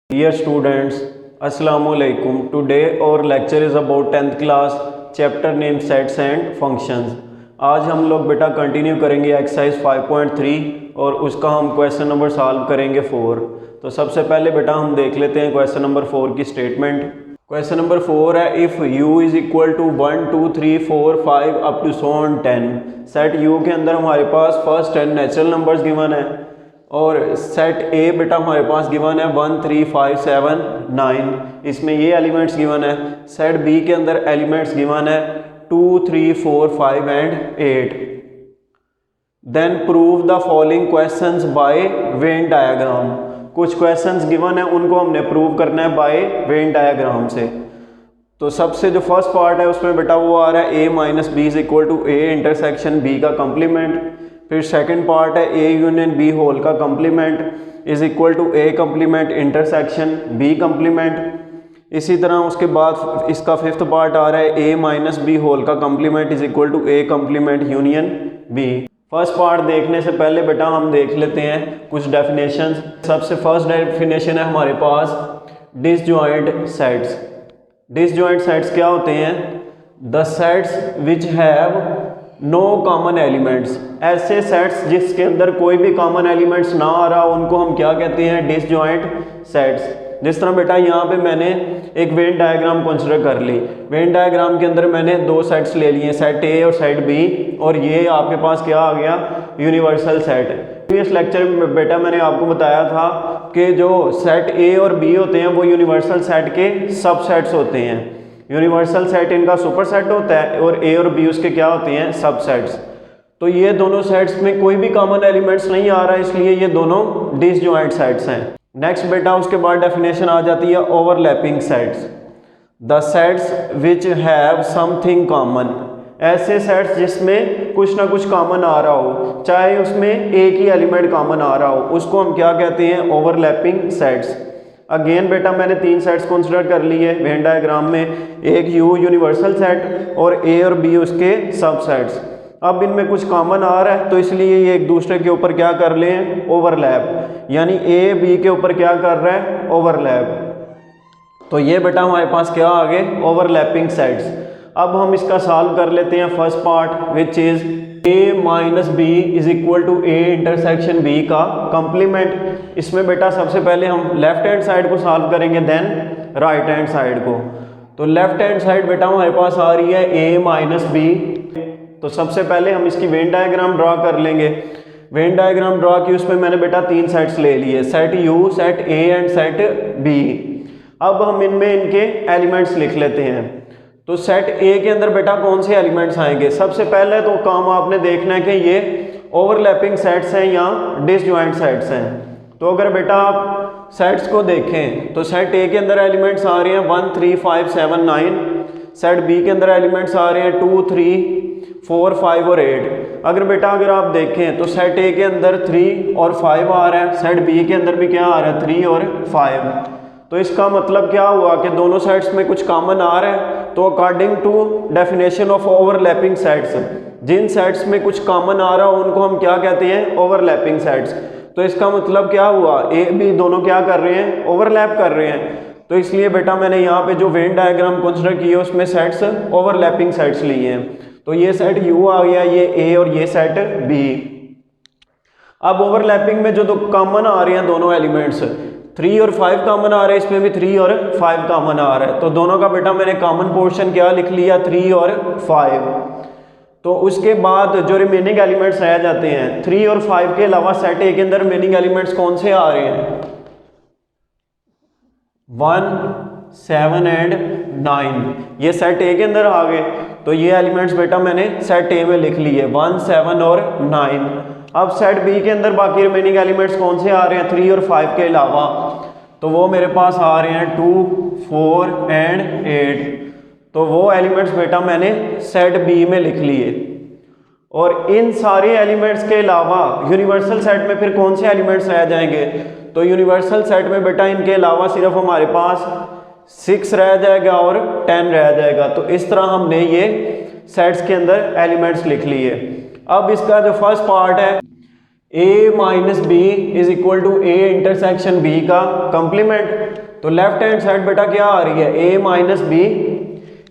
Dear students, Assalamu alaikum. Today our lecture is about 10th class chapter name sets and functions. आज हम लोग बेटा continue करेंगे exercise 5.3 और उसका हम क्वेश्चन नंबर सॉल्व करेंगे 4। तो सबसे पहले बेटा हम देख लेते हैं क्वेश्चन नंबर 4 की स्टेटमेंट। क्वेश्चन नंबर 4 है if u is equal to 1 2 3 4 5 up to so on 10। Set u के अंदर हमारे पास फर्स्ट 10 नेचुरल नंबर्स गिवन है और सेट ए बेटा हमारे पास गिवन है 1 3 5 7 9, इसमें ये एलिमेंट्स गिवन है। सेट बी के अंदर एलिमेंट्स गिवन है 2 3 4 5 and 8। Then prove the following questions by Venn diagram. कुछ क्वेश्चंस गिवन है उनको हमने प्रूव करना है बाय वेन डायग्राम से। तो सबसे जो फर्स्ट पार्ट है उसमें बेटा वो आ रहा है a minus B is equal to A intersection b का कम्प्लीमेंट। फिर सेकंड पार्ट है a यूनियन b होल का complement is equal to a complement intersection b complement. इसी तरह उसके बाद इसका फिफ्थ पार्ट आ रहा है a माइनस बी होल का complement is equal to a complement union b। First part देखने से पहले बेटा हम देख लेते हैं कुछ डेफिनेशंस। सबसे फर्स्ट डेफिनेशन है हमारे पास डिसजॉइंट सेट्स। डिसजॉइंट सेट्स क्या होते हैं? The sets which have no common elements. ऐसे सेट्स जिसके अंदर कोई भी कॉमन एलिमेंट्स ना आ रहा उनको हम क्या कहते हैं? Disjoint sets. जिस तरह बेटा यहाँ पे मैंने एक वेन डायग्राम कंसिडर कर ली। वेन डायग्राम के अंदर मैंने दो सेट्स ले लिए, सेट ए और सेट बी, और ये आपके पास क्या आ गया? Universal set. प्रीवियस लेक्चर में बेटा मैंने आपको बताया था कि जो सेट ए और बी होते हैं वो यूनिवर्सल सेट के सबसेट्स होते हैं। यूनिवर्सल सेट इनका सुपर सेट होता है और ए और बी उसके क्या होते हैं? सबसेट्स। तो ये दोनों सेट्स में कोई भी कॉमन एलिमेंट्स नहीं आ रहा, इसलिए ये दोनों डिसजॉइंट सेट्स हैं। नेक्स्ट बेटा उसके बाद डेफिनेशन आ जाती है overlapping sets. The sets which have something common. ऐसे सेट्स जिसमें कुछ ना कुछ कॉमन आ रहा हो, चाहे उसमें एक ही एलिमेंट कॉमन आ रहा हो, उसको हम क्या कहते हैं? Overlapping sets. अगेन बेटा मैंने तीन सेट्स कंसिडर कर लिए वेन डायग्राम में, एक यू यूनिवर्सल सेट और ए और बी उसके सबसेट्स। अब इनमें कुछ कॉमन आ रहा है तो इसलिए ये एक दूसरे के ऊपर क्या कर लें? ओवरलैप। यानी ए बी के ऊपर क्या कर रहा है? ओवरलैप। तो ये बेटा हमारे पास क्या आ गए? Overlapping sets. अब हम इसका सॉल्व कर लेते हैं first part which is a minus B is equal to A intersection b का कम्प्लीमेंट। इसमें बेटा सबसे पहले हम लेफ्ट हैंड साइड को सॉल्व करेंगे देन राइट हैंड साइड को। तो लेफ्ट हैंड साइड बेटा हमारे पास आ रही है a माइनस बी। तो सबसे पहले हम इसकी वेन डायग्राम ड्रॉ कर लेंगे। वेन डायग्राम ड्रॉ की, उसमें मैंने बेटा तीन सेट्स ले लिए, set U, set A and set B. अब हम इनमें इनके एलिमेंट्स लिख लेते हैं। तो सेट ए के अंदर बेटा कौन से एलिमेंट्स आएंगे? सबसे पहले तो काम आपने देखना है कि ये ओवरलैपिंग सेट्स हैं या डिसजॉइंट सेट्स हैं। तो अगर बेटा आप सेट्स को देखें तो सेट ए के अंदर एलिमेंट्स आ रहे हैं 1 3 5 7 9। सेट बी के अंदर एलिमेंट्स आ रहे हैं 2 3 4 5 और 8। अगर आप देखें तो सेट ए के अंदर 3 और 5 आ रहा है, सेट बी के अंदर भी क्या आ रहा है? 3 और 5। तो इसका मतलब क्या हुआ कि दोनों सेट्स में कुछ कॉमन आ रहा है। तो according to definition of overlapping sets, जिन सेट्स में कुछ कॉमन आ रहा हो उनको हम क्या कहते हैं? Overlapping sets. तो इसका मतलब क्या हुआ? ए बी दोनों क्या कर रहे हैं? ओवरलैप कर रहे हैं। तो इसलिए बेटा मैंने यहाँ पे जो वेन डायग्राम कंसिडर की है उसमें सेट्स ओवरलैपिंग सेट्स लिए हैं। तो ये सेट यू आ गया, ये ए और ये सेट बी। अब ओवरलैपिंग में जो दो कॉमन आ रहे हैं दोनों एलिमेंट्स, 3 और 5 कॉमन आ रहे हैं, इसमें भी 3 और 5 कॉमन आ रहा है। तो दोनों का बेटा मैंने कॉमन पोर्शन क्या लिख लिया? 3 और 5। तो उसके बाद जो रिमेनिंग एलिमेंट्स रह जाते हैं 3 और 5 के अलावा सेट ए के अंदर रिमेनिंग एलिमेंट्स कौन से आ रहे हैं? 1 7 एंड 9। ये सेट ए के अंदर आ गए। तो ये एलिमेंट्स बेटा मैंने सेट ए में लिख लिए 1 7 और 9। अब सेट बी के अंदर बाकी रिमेनिंग एलिमेंट्स कौन से आ रहे हैं 3 और 5 के अलावा? तो वो मेरे पास आ रहे हैं 2 4 एंड 8। तो वो एलिमेंट्स बेटा मैंने सेट बी में लिख लिए। और इन सारे एलिमेंट्स के अलावा यूनिवर्सल सेट में फिर कौन से एलिमेंट्स रह जाएंगे? तो यूनिवर्सल सेट में बेटा इनके अलावा सिर्फ हमारे पास 6 रह जाएगा और 10 रह जाएगा। तो इस तरह हमने ये सेट्स के अंदर एलिमेंट्स लिख लिए। अब इसका जो फर्स्ट पार्ट है A minus B is equal to A intersection B का कंप्लीमेंट। तो लेफ्ट हैंड साइड बेटा क्या आ रही है, A minus B.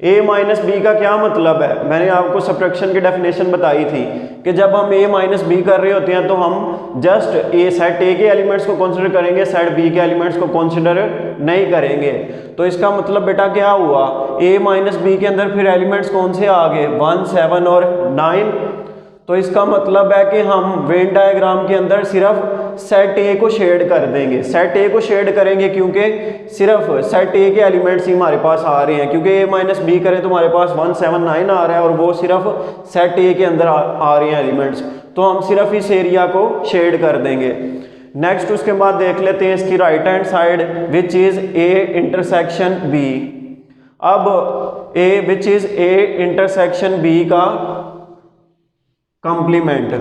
A minus B का क्या मतलब है, मैंने आपको सब्ट्रैक्शन की डेफिनेशन बताई थी कि जब हम ए माइनस बी कर रहे होते हैं तो हम जस्ट ए सेट ए के एलिमेंट्स को कंसिडर करेंगे, सेट बी के एलिमेंट्स को कंसिडर नहीं करेंगे। तो इसका मतलब बेटा क्या हुआ, ए माइनस बी के अंदर फिर एलिमेंट्स कौन से आ गए, 1, 7 और 9। तो इसका मतलब है कि हम वेन डायग्राम के अंदर सिर्फ सेट ए को शेड कर देंगे, सेट ए को शेड करेंगे क्योंकि सिर्फ सेट ए के एलिमेंट्स ही हमारे पास आ रहे हैं, क्योंकि ए माइनस बी करें तो हमारे पास 1, 7, 9 आ रहा है और वो सिर्फ सेट ए के अंदर आ रहे हैं एलिमेंट्स, तो हम सिर्फ इस एरिया को शेड कर देंगे। नेक्स्ट उसके बाद देख लेते हैं इसकी right hand side which is A intersection B. अब A which is A intersection B का कंप्लीमेंट।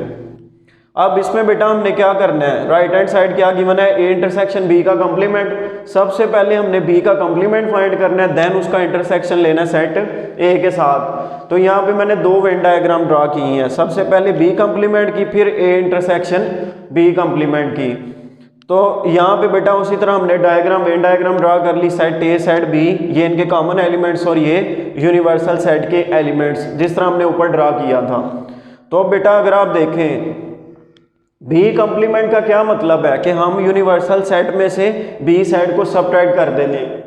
अब इसमें बेटा हमने क्या करना है, राइट हैंड साइड क्या गिवन है, ए इंटरसेक्शन बी का कंप्लीमेंट। सबसे पहले हमने बी का कंप्लीमेंट फाइंड करना है, देन उसका इंटरसेक्शन लेना है सेट ए के साथ। तो यहाँ पे मैंने दो वेन डायग्राम ड्रा की हैं, सबसे पहले बी कंप्लीमेंट की, फिर ए इंटरसेक्शन बी कंप्लीमेंट की। तो यहाँ पे बेटा उसी तरह हमने वेन डायग्राम ड्रा कर ली, सेट ए सेट बी, ये इनके कॉमन एलिमेंट्स और ये यूनिवर्सल सेट के एलिमेंट्स, जिस तरह हमने ऊपर ड्रा किया था। तो बेटा अगर आप देखें बी कंप्लीमेंट का क्या मतलब है कि हम यूनिवर्सल सेट में से बी सेट को सबट्रैक्ट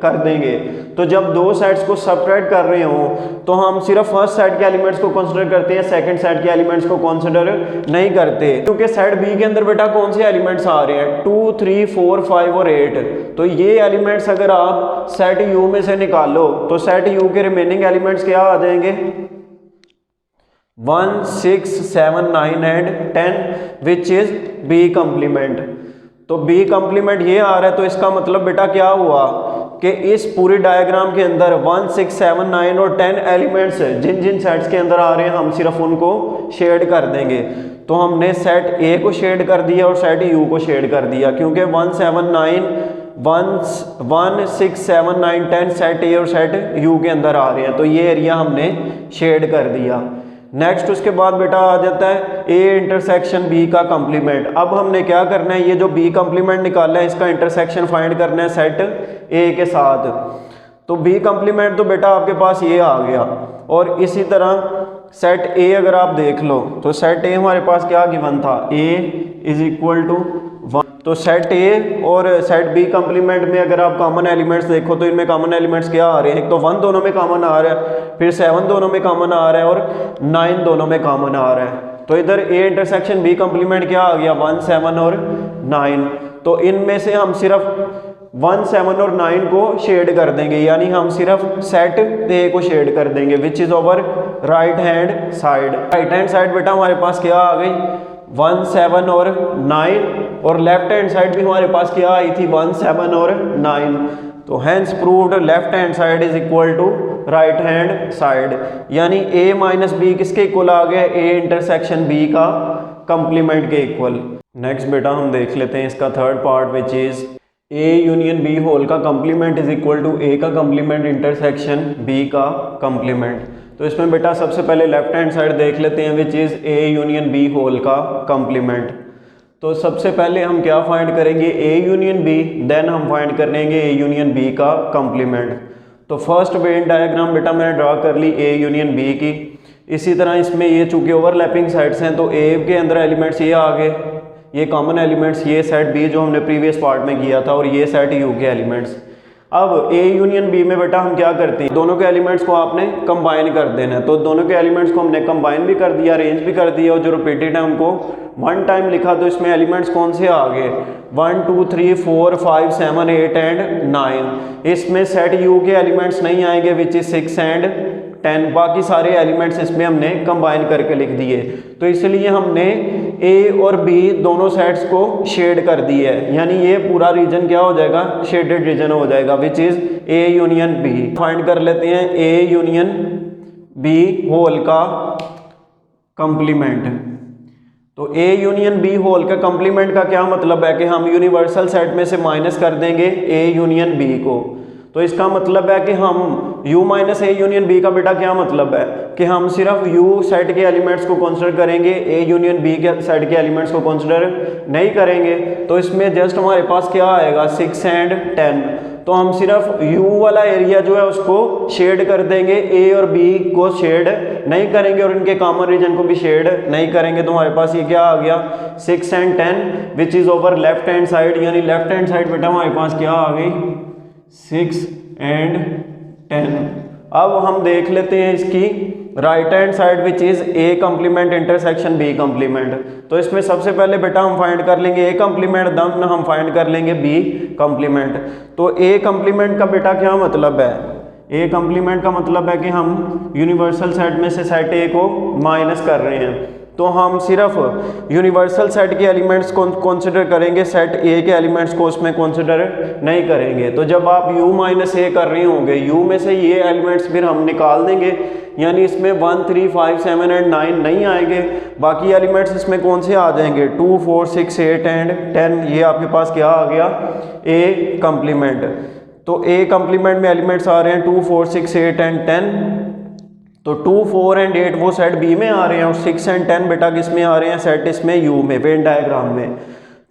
कर देंगे। तो जब दो सेट्स को सबट्रैक्ट कर रहे हों तो हम सिर्फ फर्स्ट सेट के एलिमेंट्स को कंसीडर करते हैं, सेकंड सेट के एलिमेंट्स को कंसीडर नहीं करते, क्योंकि सेट बी के अंदर बेटा कौन से एलिमेंट्स आ रहे हैं, 2, 3, 4, 5 और 8। तो ये एलिमेंट्स अगर आप सेट यू में से निकालो तो सेट यू के रिमेनिंग एलिमेंट्स क्या आ जाएंगे, 1, 6, 7, 9 and 10 which is B complement. तो बी कंप्लीमेंट ये आ रहा है, तो इसका मतलब बेटा क्या हुआ कि इस पूरी डायग्राम के अंदर 1, 6, 7, 9 और 10 एलिमेंट्स जिन जिन सेट्स के अंदर आ रहे हैं हम सिर्फ उनको शेड कर देंगे। तो हमने सेट ए को शेड कर दिया और सेट यू को शेड कर दिया, क्योंकि 1, 6, 7, 9, 10 सेट ए और सेट यू के अंदर आ रहे हैं, तो ये एरिया हमने शेड कर दिया। नेक्स्ट उसके बाद बेटा आ जाता है ए इंटरसेक्शन बी का कंप्लीमेंट। अब हमने क्या करना है, ये जो बी कंप्लीमेंट निकाला है इसका इंटरसेक्शन फाइंड करना है सेट ए के साथ। तो बी कंप्लीमेंट तो बेटा आपके पास ये आ गया, और इसी तरह सेट ए अगर आप देख लो तो सेट ए हमारे पास क्या गिवन था, ए इज इक्वल टू 1। तो सेट ए और सेट बी कंप्लीमेंट में अगर आप कॉमन एलिमेंट्स देखो तो इनमें कॉमन एलिमेंट्स क्या आ रहे हैं, एक तो 1 दोनों में कॉमन आ रहा है, फिर 7 दोनों में कॉमन आ रहा है और 9 दोनों में कॉमन आ रहा है। तो इधर ए इंटरसेक्शन बी कंप्लीमेंट क्या आ गया, 1, 7 और 9। तो इनमें से हम सिर्फ 1, 7 और 9 को शेड कर देंगे, यानी हम सिर्फ सेट ए को शेड कर देंगे which is over right hand side. Right hand side बेटा हमारे पास क्या आ गई, 1, 7 और 9, और लेफ्ट हैंड साइड भी हमारे पास क्या आई थी, 1, 7 और 9। तो hence proved left hand side is equal to right hand side, यानी ए माइनस बी किसके इक्वल आ गया, ए इंटरसेक्शन बी का कंप्लीमेंट के इक्वल। नेक्स्ट बेटा हम देख लेते हैं इसका third part which is A union B whole का complement is equal to A का कंप्लीमेंट इंटरसेक्शन बी का कंप्लीमेंट। तो इसमें बेटा सबसे पहले लेफ्ट हैंड साइड देख लेते हैं which is A union B whole का कंप्लीमेंट। तो सबसे पहले हम क्या फाइंड करेंगे, ए यूनियन बी, देन हम फाइंड करेंगे ए यूनियन बी का कंप्लीमेंट। तो फर्स्ट वेन डायग्राम बेटा मैंने ड्रा कर ली ए यूनियन बी की। इसी तरह इसमें ये चूंकि ओवरलैपिंग साइड्स हैं तो ए के अंदर एलिमेंट्स ये आ गए, ये कॉमन एलिमेंट्स, ये सेट बी जो हमने प्रीवियस पार्ट में किया था, और ये सेट यू के एलिमेंट्स। अब ए यूनियन बी में बेटा हम क्या करते हैं, दोनों के एलिमेंट्स को आपने कंबाइन कर देना है। तो दोनों के एलिमेंट्स को हमने कंबाइन भी कर दिया, अरेंज भी कर दिया, और जो रिपीटेड है उनको 1 टाइम लिखा। तो इसमें एलिमेंट्स कौन से आ गए, 1, 2, 3, 4, 5, 7, 8 एंड 9। इसमें सेट यू के एलिमेंट्स नहीं आएंगे विच इज 6 एंड 10, बाकी सारे एलिमेंट्स इसमें हमने कंबाइन करके लिख दिए। तो इसलिए हमने ए और बी दोनों सेट्स को शेड कर दी है, यानी ये पूरा रीजन क्या हो जाएगा, शेडेड रीजन हो जाएगा which is A union B. Find कर लेते हैं ए यूनियन बी होल का कंप्लीमेंट। तो ए यूनियन बी होल का कंप्लीमेंट का क्या मतलब है कि हम यूनिवर्सल सेट में से माइनस कर देंगे ए यूनियन बी को। तो इसका मतलब है कि हम u minus A union B का बेटा क्या मतलब है कि हम सिर्फ u सेट के एलिमेंट्स को कंसिडर करेंगे, a यूनियन b के सेट के एलिमेंट्स को कंसिडर नहीं करेंगे। तो इसमें जस्ट हमारे पास क्या आएगा 6 एंड 10। तो हम सिर्फ u वाला एरिया जो है उसको शेड कर देंगे, a और b को शेड नहीं करेंगे और इनके कॉमन रीजन को भी शेड नहीं करेंगे। तो हमारे पास ये क्या आ गया 6 and 10 which is over left hand side, यानी लेफ्ट हैंड साइड बेटा हमारे पास क्या आ गई 6 एंड 10। अब हम देख लेते हैं इसकी right hand side which is a complement intersection b complement. तो इसमें सबसे पहले बेटा हम फाइंड कर लेंगे a कंप्लीमेंट, देन हम फाइंड कर लेंगे b कंप्लीमेंट। तो a कंप्लीमेंट का बेटा क्या मतलब है, a कंप्लीमेंट का मतलब है कि हम यूनिवर्सल सेट में से सेट a को माइनस कर रहे हैं। तो हम सिर्फ यूनिवर्सल सेट के एलिमेंट्स को कंसिडर करेंगे, सेट ए के एलिमेंट्स को उसमें कंसिडर नहीं करेंगे। तो जब आप u माइनस ए कर रहे होंगे, u में से ये एलिमेंट्स फिर हम निकाल देंगे, यानी इसमें 1 3 5 7 एंड 9 नहीं आएंगे। बाकी एलिमेंट्स इसमें कौन से आ जाएंगे 2 4 6 8 एंड 10। ये आपके पास क्या आ गया a कंप्लीमेंट। तो a कंप्लीमेंट में एलिमेंट्स आ रहे हैं 2 4 6 8 एंड 10। तो 2 4 एंड 8 वो सेट बी में आ रहे हैं और 6 एंड 10 बेटा किस में आ रहे हैं, सेट इसमें यू में, वेन डायग्राम में।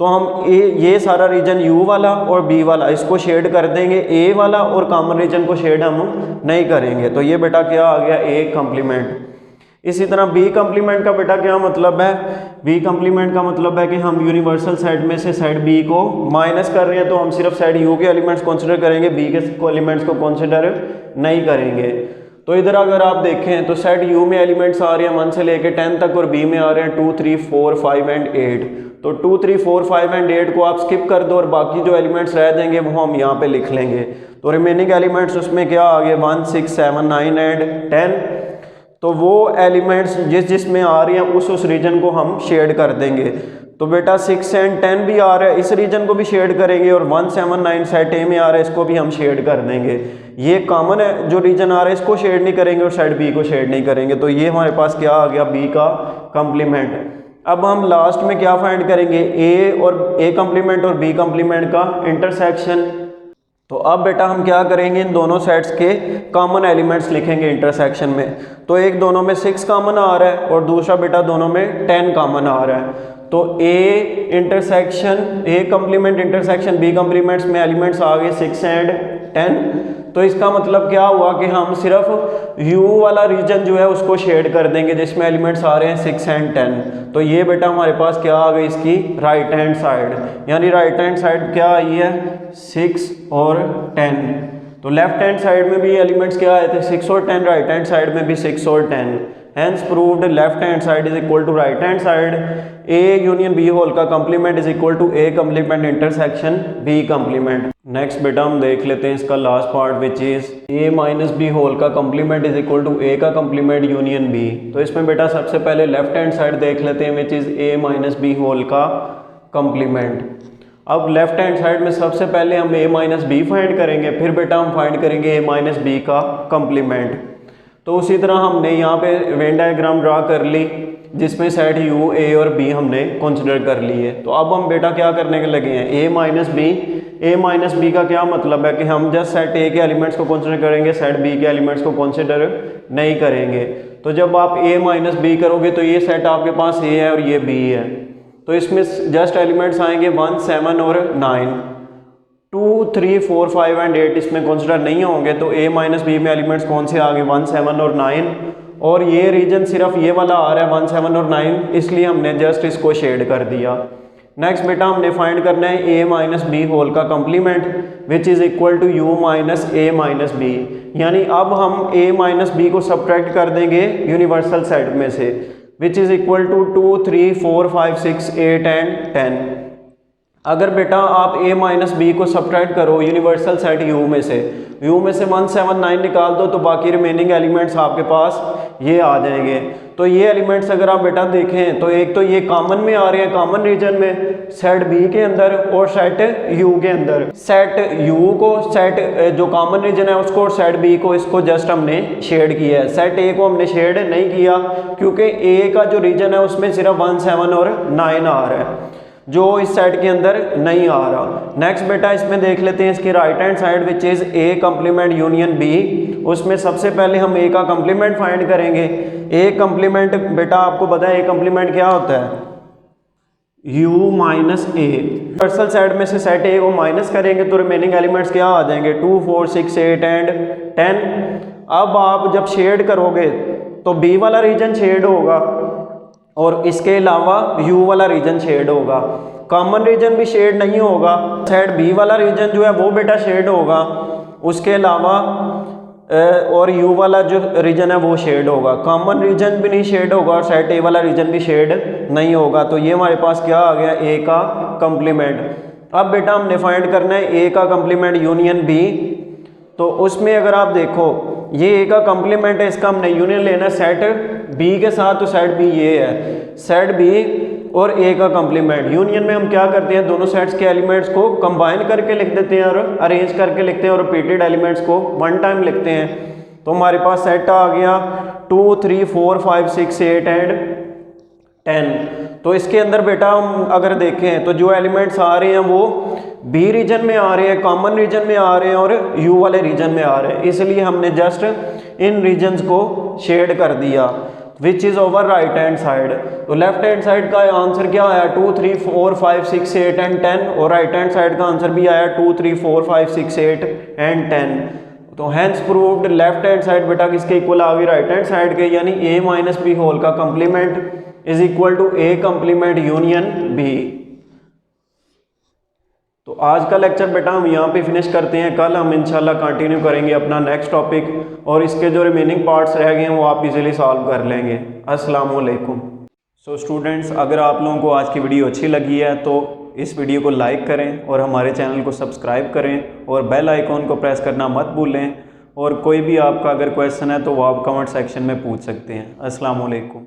तो हम ये सारा रीजन यू वाला और बी वाला इसको शेड कर देंगे, ए वाला और कॉमन रीजन को शेड हम नहीं करेंगे। तो ये बेटा क्या आ गया ए कंप्लीमेंट। इसी तरह बी कंप्लीमेंट का बेटा क्या मतलब है, बी कंप्लीमेंट का मतलब है कि हम यूनिवर्सल सेट में से सेट बी को माइनस कर रहे हैं। तो हम सिर्फ सेट यू के एलिमेंट्स कंसिडर करेंगे, बी के एलिमेंट्स को कंसिडर नहीं करेंगे। तो इधर अगर आप देखें तो सेट u में एलिमेंट्स आ रहे हैं 1 से लेके 10 तक और b में आ रहे हैं 2 3 4 5 एंड 8। तो 2 3 4 5 एंड 8 को आप स्किप कर दो और बाकी जो एलिमेंट्स रह देंगे वो हम यहाँ पे लिख लेंगे। तो रिमेनिंग एलिमेंट्स उसमें क्या आ गए 1 6 7 9 एंड 10। तो वो एलिमेंट्स जिसमें आ रही हैं उस रीजन को हम शेड कर देंगे। तो बेटा 6 एंड 10 भी आ रहा है, इस रीजन को भी शेड करेंगे और 1 7 9 सेट ए में आ रहा है, इसको भी हम शेड कर देंगे। ये कॉमन है जो रीजन आ रहा है इसको शेड नहीं करेंगे और सेट बी को शेड नहीं करेंगे। तो ये हमारे पास क्या आ गया बी का कंप्लीमेंट। अब हम लास्ट में क्या फाइंड करेंगे ए कंप्लीमेंट और बी कंप्लीमेंट का इंटरसेक्शन। तो अब बेटा हम क्या करेंगे, इन दोनों सेट्स के कॉमन एलिमेंट्स लिखेंगे इंटरसेक्शन में। तो एक दोनों में 6 कॉमन आ रहा है और दूसरा बेटा दोनों में 10 कॉमन आ रहा है। तो ए कंप्लीमेंट इंटरसेक्शन बी कंप्लीमेंट्स में एलिमेंट्स आ गए 6 एंड 10। तो इसका मतलब क्या हुआ कि हम सिर्फ u वाला रीजन जो है उसको शेड कर देंगे जिसमें एलिमेंट्स आ रहे हैं 6 एंड 10। तो ये बेटा हमारे पास क्या आ गई इसकी राइट हैंड साइड, यानी राइट हैंड साइड क्या आई है 6 और 10। तो लेफ्ट हैंड साइड में भी एलिमेंट्स क्या आए थे 6 और 10, राइट हैंड साइड में भी 6 और 10। Hence proved left hand side is equal to right hand side. A union B whole का complement is equal to A complement intersection B complement. Next बेटा हम देख लेते हैं इसका last part which is A minus B whole का complement is equal to A का complement union B. तो इसमें बेटा सबसे पहले left hand side देख लेते हैं which is A minus B whole का complement. अब लेफ्ट हैंड साइड में सबसे पहले हम A माइनस बी फाइंड करेंगे, फिर बेटा हम फाइंड करेंगे A माइनस बी का कंप्लीमेंट। तो उसी तरह हमने यहाँ पे वेन डायग्राम ड्रा कर ली जिसमें सेट u a और b हमने कंसिडर कर ली है। तो अब हम बेटा क्या करने के लगे हैं a माइनस बी का क्या मतलब है कि हम जस्ट सेट a के एलिमेंट्स को कंसिडर करेंगे, सेट b के एलिमेंट्स को कंसिडर नहीं करेंगे। तो जब आप a माइनस बी करोगे तो ये सेट आपके पास a है और ये b है। तो इसमें जस्ट एलिमेंट्स आएंगे 1 7 और 9, 2 3 4 5 एंड 8 इसमें कंसिडर नहीं होंगे। तो a माइनस बी में एलिमेंट्स कौन से आ गए 1 7 और 9, और ये रीजन सिर्फ ये वाला आ रहा है 1 7 और 9, इसलिए हमने जस्ट इसको शेड कर दिया। नेक्स्ट बेटा हमने फाइंड करना है a माइनस बी होल का complement which is equal to u minus a minus B, यानी अब हम a माइनस बी को सब्ट्रैक्ट कर देंगे यूनिवर्सल सेट में से which is equal to 2 3 4 5 6 8 and 10। अगर बेटा आप a माइनस बी को सब्ट्रैक्ट करो यूनिवर्सल सेट u में से 1 7 9 निकाल दो तो बाकी रिमेनिंग एलिमेंट्स आपके पास ये आ जाएंगे। तो ये एलिमेंट्स अगर आप बेटा देखें तो एक तो ये कॉमन में आ रहे हैं, कॉमन रीजन में सेट b के अंदर और सेट u के अंदर। सेट u को सेट जो कॉमन रीजन है उसको और सेट b को इसको जस्ट हमने शेड किया है। सेट a को हमने शेड नहीं किया क्योंकि a का जो रीजन है उसमें सिर्फ 1 7 और 9 आ रहा है। जो इस सेट के अंदर नहीं आ रहा। नेक्स्ट बेटा इसमें देख लेते हैं इसकी right hand side which is A complement union B. उसमें सबसे पहले हम ए का कंप्लीमेंट फाइंड करेंगे। ए कंप्लीमेंट बेटा आपको पता है ए कंप्लीमेंट क्या होता है, u माइनस ए। यूनिवर्सल सेट में से सेट ए को माइनस करेंगे तो रिमेनिंग एलिमेंट्स क्या आ जाएंगे 2 4 6 8 एंड 10। अब आप जब शेड करोगे तो बी वाला रीजन शेड होगा और इसके अलावा u वाला रीजन शेड होगा। कॉमन रीजन भी शेड नहीं होगा, सेट बी वाला रीजन जो है वो बेटा शेड होगा, उसके अलावा और u वाला जो रीजन है वो शेड होगा। कॉमन रीजन भी नहीं शेड होगा और सेट ए वाला रीजन भी शेड नहीं होगा। तो ये हमारे पास क्या आ गया ए का कंप्लीमेंट। अब बेटा हमने फाइंड करना है ए का कंप्लीमेंट यूनियन बी। तो उसमें अगर आप देखो ये ए का कंप्लीमेंट है, इसका हमने यूनियन लेना है सेट बी के साथ। तो सेट बी ये है, सेट बी और ए का कंप्लीमेंट। यूनियन में हम क्या करते हैं, दोनों सेट्स के एलिमेंट्स को कंबाइन करके लिख देते हैं और अरेंज करके लिखते हैं और रिपीटेड एलिमेंट्स को वन टाइम लिखते हैं। तो हमारे पास सेट आ गया 2 3 4 5 6 8 एंड 10। तो इसके अंदर बेटा हम अगर देखें तो जो एलिमेंट्स आ रहे हैं वो बी रीजन में आ रहे हैं, कॉमन रीजन में आ रहे हैं और यू वाले रीजन में आ रहे हैं। इसलिए हमने जस्ट इन रीजन्स को शेड कर दिया which is over right hand side. तो लेफ्ट हैंड साइड का आंसर क्या आया 2 3 4 5 6 8 एंड 10 और राइट हैंड साइड का आंसर भी आया 2 3 4 5 6 8 एंड 10। तो hence proved left hand side बेटा किसके इक्वल आ गई, राइट हैंड साइड के, यानी a माइनस बी होल का complement is equal to A complement union B. तो आज का लेक्चर बेटा हम यहाँ पे फिनिश करते हैं। कल हम इंशाल्लाह कंटिन्यू करेंगे अपना नेक्स्ट टॉपिक और इसके जो रिमेनिंग पार्ट्स रह गए हैं वो आप इजीली सॉल्व कर लेंगे। अस्सलाम वालेकुम। सो स्टूडेंट्स, अगर आप लोगों को आज की वीडियो अच्छी लगी है तो इस वीडियो को लाइक करें और हमारे चैनल को सब्सक्राइब करें और बेल आइकॉन को प्रेस करना मत भूलें। और कोई भी आपका अगर क्वेश्चन है तो वो आप कमेंट सेक्शन में पूछ सकते हैं। अस्सलाम वालेकुम।